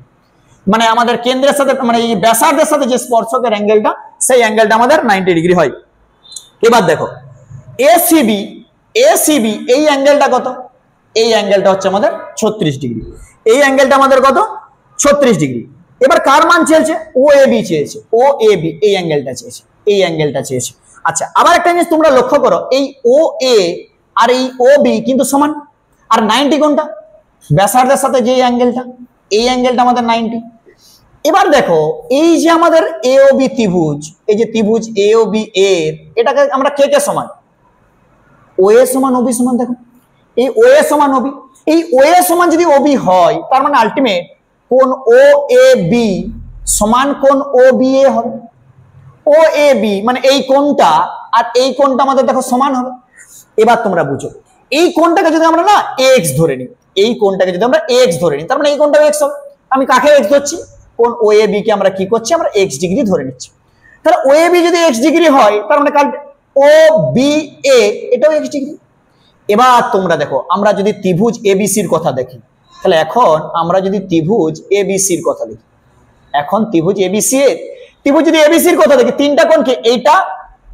Speaker 1: মানে আমাদের কেন্দ্রের সাথে, মানে এই ব্যাসার্ধের সাথে যে স্পর্শকের অ্যাঙ্গেলটা, সেই অ্যাঙ্গেলটা আমাদের 90 ডিগ্রি হয়। এবার দেখো এসিবি, এই অ্যাঙ্গেলটা কত? এই অ্যাঙ্গেলটা হচ্ছে আমাদের 36 ডিগ্রি। এই অ্যাঙ্গেলটা আমাদের কত? 36 ডিগ্রি। এবার কার মান চেয়েছে? ও এ বি চেয়েছে, ও এ বি এই অ্যাঙ্গেলটা চেয়েছে, আচ্ছা আবার একটা জিনিস তোমরা লক্ষ্য করো, এই ও এ আর এই ও বি কিন্তু সমান। আর 90 কোনটা? ব্যাসার্ধের সাথে যে অ্যাঙ্গেলটা, এই অ্যাঙ্গেলটা আমাদের 90। এবার দেখো এই যে আমাদের এ ও বি ত্রিভুজ, এই যে ত্রিভুজ এ ও বি এর, এটাকে আমরা কে কে সমান? ও এ সমান ও বি সমান। দেখো এই ও এ সমান ও বি, এই ও এ সমান যদি ও বি হয়, তার মানে আলটিমেট কোণ ও এ বি সমান কোণ ও বি এ হবে। ও এ বি মানে এই কোণটা আর এই কোণটা আমাদের দেখো সমান হবে। এবার তোমরা বুঝো, এই কোণটাকে যদি আমরা না এক্স ধরে নিই, এই কোণটাকে যদি আমরা এক্স ধরে নিই, তার মানে এই কোণটা এক্স হবে। আমি কাকে এক্স ধরছি? কোন ও এ বি কে আমরা কি করছি, আমরা এক্স ডিগ্রি ধরে নিচ্ছি। তাহলে ও এ বি যদি এক্স ডিগ্রি হয় তার মানে ও বি এ এটাও এক্স ডিগ্রি। এবার তোমরা দেখো আমরা যদি ত্রিভুজ এবিসির কথা দেখি, তাহলে এখন আমরা যদি ত্রিভুজ এবিসির কথা দেখি, এখন ত্রিভুজ এবিসি এর ত্রিভুজ যদি এবিসির কথা দেখি, তিনটা কোণ কি, এইটা,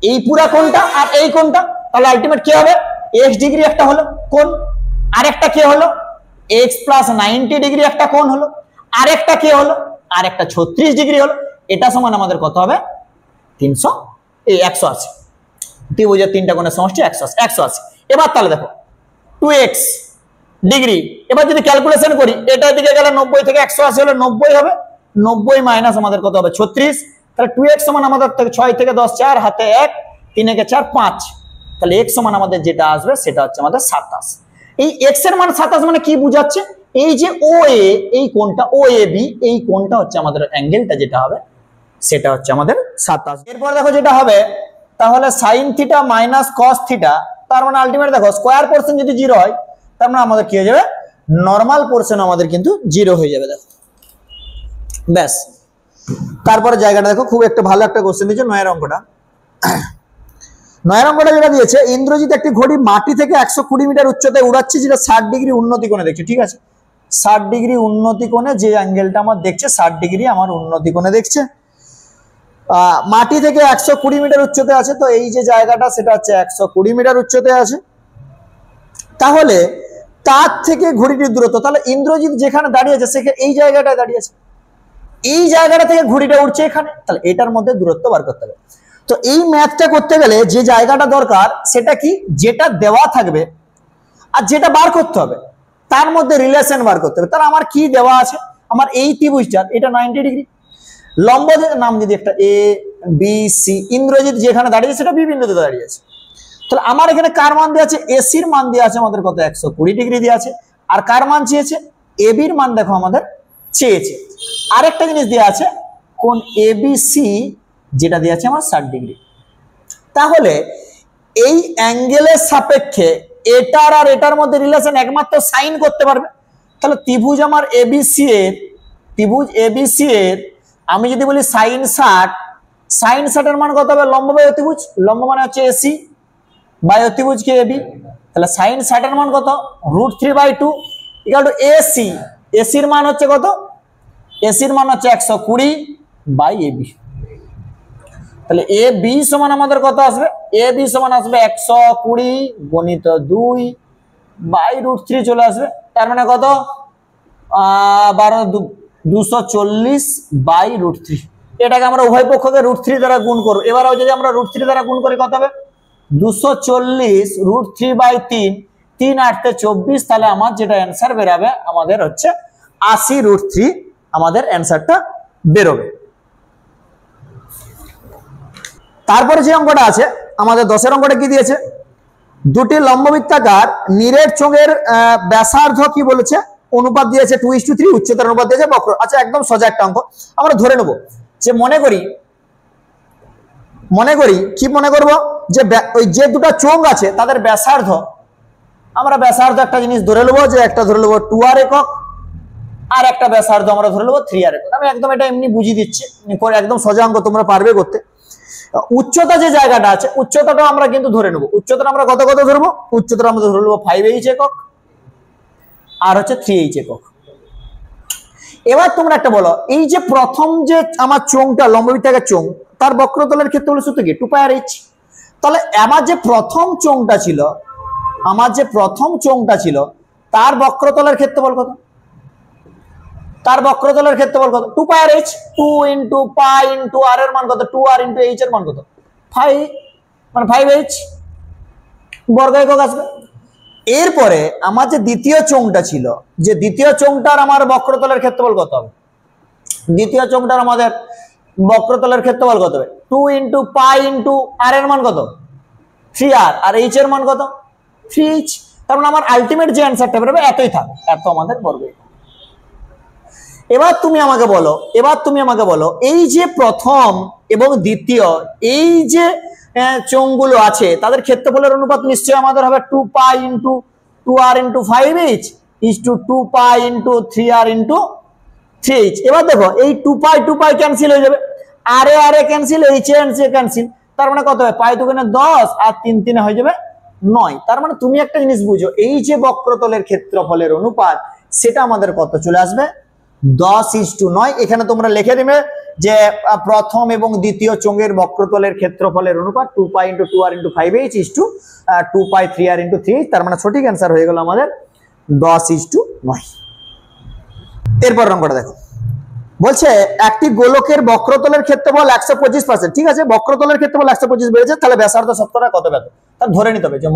Speaker 1: এই পুরা কোণটা আর এই কোণটা, তাহলে আলটিমেট কি হবে, এক্স ডিগ্রি একটা হলো কোণ, আরেকটা কি হলো এক্স প্লাস 90 ডিগ্রি একটা কোণ হলো, আরেকটা কি হলো, আরেকটা 36 ডিগ্রি হলো। এটা সমান আমাদের কত হবে 180। ত্রিভুজের তিনটা কোণের সমষ্টি 180। এবার তাহলে দেখো 2x ডিগ্রি, এবার যদি ক্যালকুলেশন করি এটার দিকে গেলে 90 থেকে 180 হলে 90 হবে, 90 মাইনাস আমাদের কত হবে 36। তাহলে 2x সমান আমাদের 6 থেকে 10 4 হাতে 1, 3 একে 4 5, তাহলে x সমান আমাদের যেটা আসবে সেটা হচ্ছে আমাদের 27। এই x এর মান 27 মানে কি বোঝাচ্ছে, এই যে ও এ এই কোণটা ও এ বি এই কোণটা হচ্ছে আমাদের অ্যাঙ্গেলটা যেটা হবে সেটা হচ্ছে আমাদের 27। এরপর দেখো যেটা হবে তাহলে sin theta minus cos theta, তার মানে আলটিমেট দেখো স্কয়ার পোরশন যদি 0 হয় তার মানে আমাদের কি হয়ে যাবে, নরমাল পোরশন আমাদের কিন্তু 0 হয়ে যাবে। দেখো ব্যাস। তারপরে জায়গাটা দেখো খুব একটা ভালো একটা কোশ্চেন দিয়েছে 9 এর অঙ্কটা। 9 এর অঙ্কটা যেটা দিয়েছে, ইন্দ্রজিৎ একটি ঘড়ি মাটি থেকে 120 মিটার উচ্চতায় উড়াচ্ছে যেটা 60 ডিগ্রি উন্নতি কোণে দেখছে। ঠিক আছে, 60 ডিগ্রি উন্নতি কোণে যে অ্যাঙ্গেলটা আমার দেখছে 60 ডিগ্রি আমার উন্নতি কোণে দেখছে। মাটি থেকে 120 মিটার উচ্চতায় আছে, তো এই যে জায়গাটা সেটা হচ্ছে 120 মিটার উচ্চতায় আছে। তাহলে তার থেকে ঘড়িটির দূরত্ব, তাহলে ইন্দ্রজিৎ যেখানে দাঁড়িয়ে আছে সেখানে এই জায়গাটায় দাঁড়িয়ে আছে, এই জায়গাটা থেকে ঘড়িটা উঠছে এখানে, তাহলে এটার মধ্যে দূরত্ব বার করতে হবে। তো এই ম্যাথটা করতে গেলে যে জায়গাটা দরকার সেটা কি, যেটা দেওয়া থাকবে আর যেটা বার করতে হবে তার মধ্যে রিলেশন বার করতে হবে। তাহলে আমার কি দেওয়া আছে, আমার এই ত্রিভুজটার এটা 90 ডিগ্রি, লম্ব নাম যদি একটা এ বি সি, ইন্দ্রজিৎ যেখানে দাঁড়িয়েছে সেটা বি বিন্দুতে দাঁড়িয়ে আছে। তাহলে আমার এখানে কার মান দেওয়া আছে, এসির মান দেওয়া আছে আমাদের কত 120 ডিগ্রি দেওয়া আছে, আর কার মান চেয়েছে, এ বির মান দেখো আমাদের চেয়েছে। আরেকটা জিনিস দেওয়া আছে কোন এবিসি যেটা দেওয়া আছে আমার 60 ডিগ্রি। তাহলে এই অ্যাঙ্গেলের সাপেক্ষে এটার আর এটার মধ্যে রিলেশন একমাত্র সাইন করতে পারবে। তাহলে ত্রিভুজ আমার এবিসি এর, ত্রিভুজ এবিসি এর আমি যদি বলি সাইন 60, সাইন 60 এর মান কত হবে, লম্ব বাই অতিভুজ, লম্ব মানে হচ্ছে এসি বাই অতিভুজ কে এবি, তাহলে সাইন 60 এর মান কত √3/2 ইকুয়াল টু এসি, এসির মান হচ্ছে কত, এসির মান হচ্ছে 120 বাই এবি। তাহলে এ বি সমান আমাদের কত আসবে, এ বি সমান আসবে 120 গণিত 2 বাই √3 চলে আসবে, তার মানে কত 240 বাই √3। এটাকে আমরা উভয় পক্ষকে √3 দ্বারা গুণ করব। এবার যদি আমরা √3 দ্বারা গুণ করি কত হবে, 240 √3/3, 3 8 24, তাহলে আমার যেটা অ্যান্সার বেরোবে আমাদের হচ্ছে 80 √3 আমাদের অ্যান্সারটা বেরোবে। তারপরে যে অঙ্কটা আছে আমাদের 10 এর অঙ্কটা কি দিয়েছে, দুটি লম্ববৃত্তাকার নিরেট চোঙের ব্যাসার্ধ কি বলেছে, অনুপাত দিয়েছে 2:3, উচ্চতার অনুপাত দিয়েছে বক্র। আচ্ছা একদম সোজা একটা অঙ্ক আমরা ধরে নেব যে মনে করি কি মনে করব যে ওই যে দুটো চোঙ আছে তাদের ব্যাসার্ধ, আমরা ব্যাসার্ধ একটা জিনিস ধরে নেব যে একটা ধরে নেব 2r একক আর একটা ব্যাসার্ধ আমরা ধরে নেব 3r একক। আমি একদম এটা এমনি বুঝিয়ে দিচ্ছি, একদম সোজা অঙ্ক তোমরা পারবে করতে। উচ্চতা যে জায়গাটা আছে উচ্চতাটা আমরা কিন্তু ধরে নেব, উচ্চতাটা আমরা কত কত ধরবো, উচ্চতাটা আমরা ধরে নেব 5h একক আর হচ্ছে 3h একক। এবার তোমরা একটা বলো, এই যে প্রথম যে আমার চোঙটা লম্ববৃত্তাকার চোঙ তার বক্রতলের ক্ষেত্রফল সূত্র কি 2πr/h। তাহলে আমার যে প্রথম চোঙটা ছিল তার বক্রতলের ক্ষেত্রফল কত, তার বক্রতলের ক্ষেত্রফল কত 2πr/h, 2 × π × r এর মান কত, 2r × h এর মান কত 5, মানে 5h বর্গ একক আসবে। এরপরে আমার যে দ্বিতীয় চোঙটা ছিল, যে দ্বিতীয় চোঙটার আমার বক্রতলের ক্ষেত্রফল কত হবে, দ্বিতীয় চোঙটার আমাদের বক্রতলের ক্ষেত্রফল কত হবে 2 × π × r এর মান কত 3r, আর h এর মান কত 3h। তার মানে আমার আলটিমেট যে অ্যান্সারটা বেরোবে এতই থাকবে, এত আমাদের বর্গ একক। এবার তুমি আমাকে বলো এই যে প্রথম এবং দ্বিতীয় এই যে চোঙগুলো আছে তাদের ক্ষেত্রফলের অনুপাত নিশ্চয়ই আমাদের হবে 2π × 2r × 5h is to 2π × 3r × 3h। এবার দেখো এই 2 পাই ক্যান্সেল হয়ে যাবে, আর এ ক্যান্সেল, এইচ এ ক্যান্সেল, তার মানে কত হবে, পাই দুগুণে 10 আর 3 3 হয়ে যাবে 9। তার মানে তুমি একটা জিনিস বুঝো, এই যে বক্রতলের ক্ষেত্রফলের অনুপাত সেটা আমাদের কত চলে আসবে, 10:9। এখানে তোমরা লিখে দিবে যে প্রথম এবং দ্বিতীয় চোঙের বক্রতলের ক্ষেত্রফলের অনুপাত 2 পাই × 2r × 5h 2 পাই 3r × 3h। তার মানে সঠিক অ্যান্সার হয়ে গেল আমাদের 10:9। এরপর অঙ্কটা দেখো, বলছে একটি গোলকের বক্রতলের ক্ষেত্রফল 125%, ঠিক আছে, বক্রতলের ক্ষেত্রফল 125 বেড়েছে, তাহলে ব্যাসার্ধ শতকরা কত বেড়ে? তাহলে ধরে নিতে হবে যে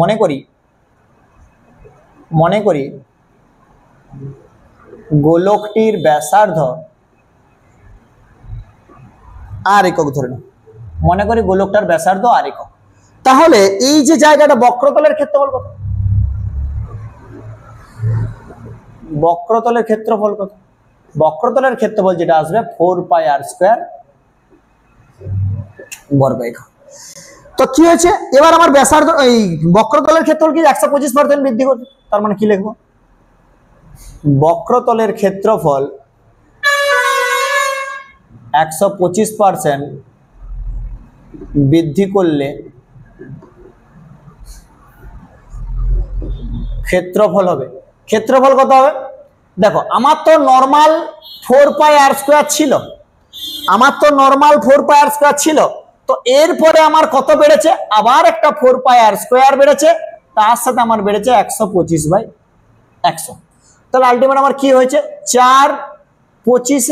Speaker 1: মনে করি গোলকটির ব্যাসার্ধ আর একক, ধরে নাও মনে করি গোলকটার ব্যাসার্ধ আর একক, তাহলে এই যে জায়গাটা বক্রতলের ক্ষেত্রফল কত? বক্রতলের ক্ষেত্রফল কত? বক্রতলের ক্ষেত্রফল যেটা আসবে 4 পাই r² বর্গ একক। তো কি হয়েছে, এবার আমার ব্যাসার্ধ এই বক্রতলের ক্ষেত্রফল কি 125% বৃদ্ধি করছে, তার মানে কি লিখবো, বক্রতলের ক্ষেত্রফল 125% বৃদ্ধি করলে ক্ষেত্রফল হবে, ক্ষেত্রফল কত হবে? দেখো আমার তো নরমাল 4 পাই r² ছিল, ছিল, তো এরপরে আমার কত বেড়েছে, আবার একটা 4 পাই r² বেড়েছে, তার সাথে আমার বেড়েছে 125/100। তাহলে আলটিমেট আমার কি হয়েছে, 4 25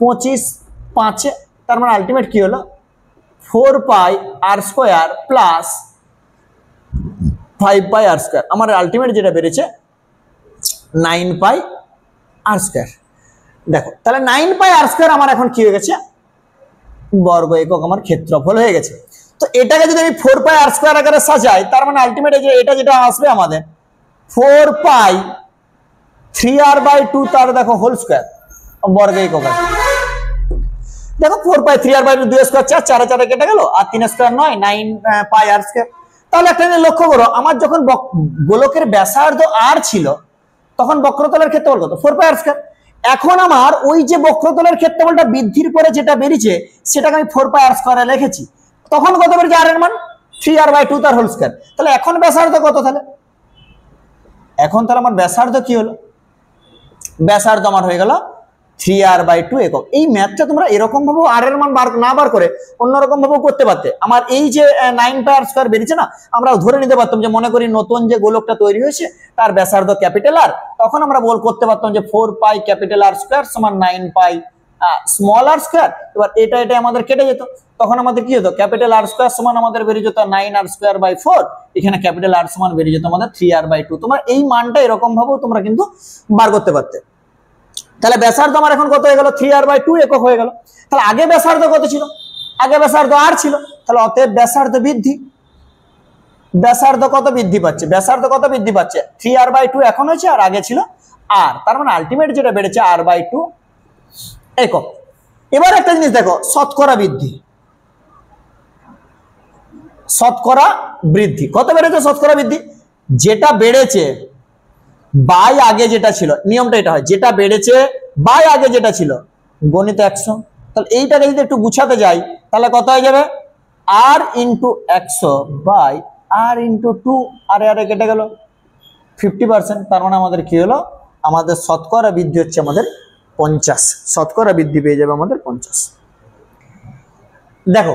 Speaker 1: 25 5, তার মানে আলটিমেট কি হলো 4 পাই r² প্লাস 5 পাই r², আমার আলটিমেট যেটা বেড়েছে 9 পাই r²। দেখো তাহলে 9 পাই r² আমার এখন কি হয়ে গেছে, বর্গ একক আমার ক্ষেত্রফল হয়ে গেছে। তো এটাকে যদি আমি 4 পাই r² আকারে সাজাই, তার মানে আলটিমেট যে এটা যেটা আসবে আমাদের 4 পাই 3r/2, তার দেখো হোল স্কয়ার বর্গ একক আছে। দেখো 4 পাই 3r/2 2 স্কয়ার 4 4 4 কেটে গেল, আর 3 স্কয়ার 9 9 পাই r²। তাহলে একটা জিনিস লক্ষ্য করো, আমার যখন গোলকের ব্যাসার্ধ r ছিল তখন বক্রতলের ক্ষেত্রফল কত, 4 পাই r²। এখন আমার ওই যে বক্রতলের ক্ষেত্রফলটা বৃদ্ধির পরে যেটা বেরিয়েছে সেটাকে আমি 4 পাই r² লিখেছি, তখন কত বেরিয়েছে, r এর মান 3r/2 তার হোল স্কয়ার। তাহলে এখন ব্যাসার্ধ কত, তাহলে এখন তাহলে আমার ব্যাসার্ধ কি হলো, ব্যাসার্ধ আমার হয়ে গেল 3r/2 একক। এই ম্যাথটা তোমরা এরকম ভাবে r এর মান বার করে অন্যরকম ভাবে করতে পারতে। আমার এই যে 9 পাই r² বেরিয়েছে না, আমরা ধরে নিতে পারতাম যে মনে করি নতুন যে গোলকটা তৈরি হয়েছে তার ব্যাসার্ধ ক্যাপিটাল R, তখন আমরা করতে পারতাম যে 4 পাই ক্যাপিটাল R² সমান 9 পাই স্মল r²। এবার এটা আমাদের কেটে যেত, তখন আমাদের কি হতো, ক্যাপিটাল R² সমান আমাদের বেরিয়ে যেত 9r²/4, এখানে ক্যাপিটাল R সমান বেরিয়ে যেত আমাদের 3r/2। তোমরা এই মানটা এরকম ভাবেও তোমরা কিন্তু বার করতে পারতে। তাহলে ব্যাসার্ধ আমার এখন কত হয়ে গেল, 3r/2 একক হয়ে গেল। তাহলে আগে ব্যাসার্ধ কত ছিল, আগে ব্যাসার্ধ r ছিল, তাহলে অতএব ব্যাসার্ধ বৃদ্ধি, ব্যাসার্ধ কত বৃদ্ধি পাচ্ছে, ব্যাসার্ধ কত বৃদ্ধি পাচ্ছে, 3r/2 এখন হয়েছে আর আগে ছিল r, তার মানে আলটিমেট যেটা বেড়েছে r/2 একক। এবার একটা জিনিস দেখো, শতকরা বৃদ্ধি, শতকরা বৃদ্ধি কত বেড়েছে, শতকরা বৃদ্ধি যেটা বেড়েছে বাই আগে যেটা ছিল, নিয়মটা এটা হয়, যেটা বেড়েছে বাই আগে যেটা ছিল গণিত 100। তাহলে এইটাকে যদি একটু গুছাতে যাই তাহলে কত হয়ে যাবে, r × 100 বাই r × 2, আর কেটে গেল 50%। তার মানে আমাদের কি হলো, আমাদের শতকরা বৃদ্ধি হচ্ছে আমাদের 50, শতকরা বৃদ্ধি পেয়ে যাবে আমাদের 50। দেখো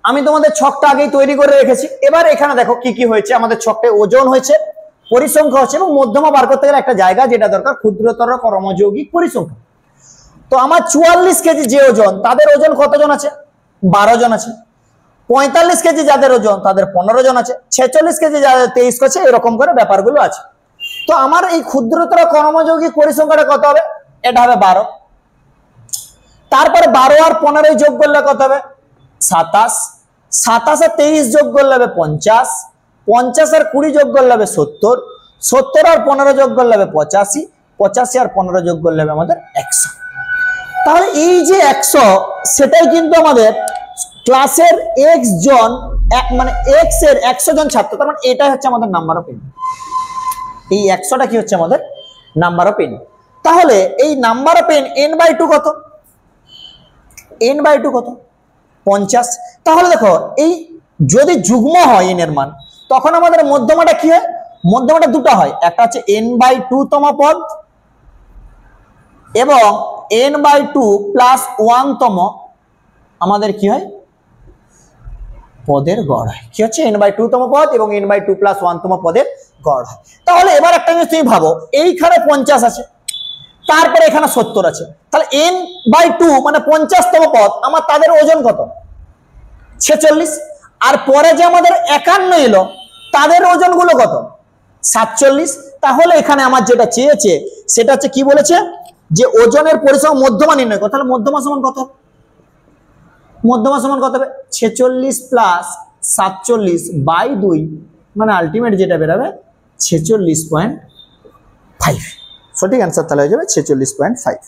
Speaker 1: আমি তোমাদের ছকটা আগেই তৈরি করে রেখেছি। এবার এখানে দেখো কি কি হয়েছে, আমাদের ছকটা ওজন হয়েছে, পরিসংখ্যা হচ্ছে, এবং মধ্যমা বার করতে গেলে একটা জায়গা যেটা দরকার, ক্ষুদ্রতর কর্মযৌগিক পরিসংখ্যা। তো আমার 44 কেজি যে ওজন, তাদের ওজন কতজন আছে, 12 জন আছে। 45 কেজি যাদের ওজন তাদের 15 জন আছে। 46 কেজি যাদের 23 আছে, এরকম করে ব্যাপারগুলো আছে। তো আমার এই ক্ষুদ্রতর কর্মযৌগিক পরিসংখ্যাটা কত হবে, এটা হবে 12। তারপরে 12 আর 15 যোগ করলে কত হবে, 27। 27 আর 23 যোগ করলে হবে 50। 50 আর 20 যোগ করলে হবে 70। 70 আর 15 যোগ করলে হবে 85। 85 আর 15 যোগ করলে হবে আমাদের 100। তাহলে এই যে 100, সেটাই কিন্তু আমাদের ক্লাসের x জন, মানে x এর 100 জন ছাত্র, তার মানে এটাই হচ্ছে আমাদের নাম্বার অফ ইউনিট। এই 100টা কি হচ্ছে আমাদের নাম্বার অফ ইউনিট। তাহলে এই নাম্বার অফ n বাই 2 কত? n বাই 2 কত? 50। তাহলে দেখো এই যদি যুগ্ম হয় n এর মান, তখন আমাদের মধ্যমাটা কি হয়? মধ্যমাটা দুটো হয়, একটা হচ্ছে n বাই 2 তম পদ এবং n বাই 2 প্লাস 1 তম আমাদের কি হয়? পদের গড় হয়। কি হচ্ছে? n বাই 2 তম পদ এবং n বাই 2 প্লাস 1 তম পদের গড় হয়। তাহলে এবার একটা জিনিস তুমি ভাবো, এইখানে 50 আছে, তারপরে এখানে 70 আছে, তাহলে n বাই 2 মানে 50 তম পদ, আমার তাদের ওজন কত? 46। আর পরে যে আমাদের 51 এলো, তাদের ওজন গুলো কত? 47। তাহলে এখানে আমার যেটা চেয়েছে সেটা হচ্ছে কি বলেছে, যে ওজনের পরিসম মধ্যমা নির্ণয় করো। তাহলে মধ্যমা সমান কত? মধ্যমা সমান কত হবে? 46 প্লাস 47 বাই 2, মানে আলটিমেট যেটা বেরোবে 46.5। সঠিক অ্যান্সার তাহলে হয়ে যাবে 46.5।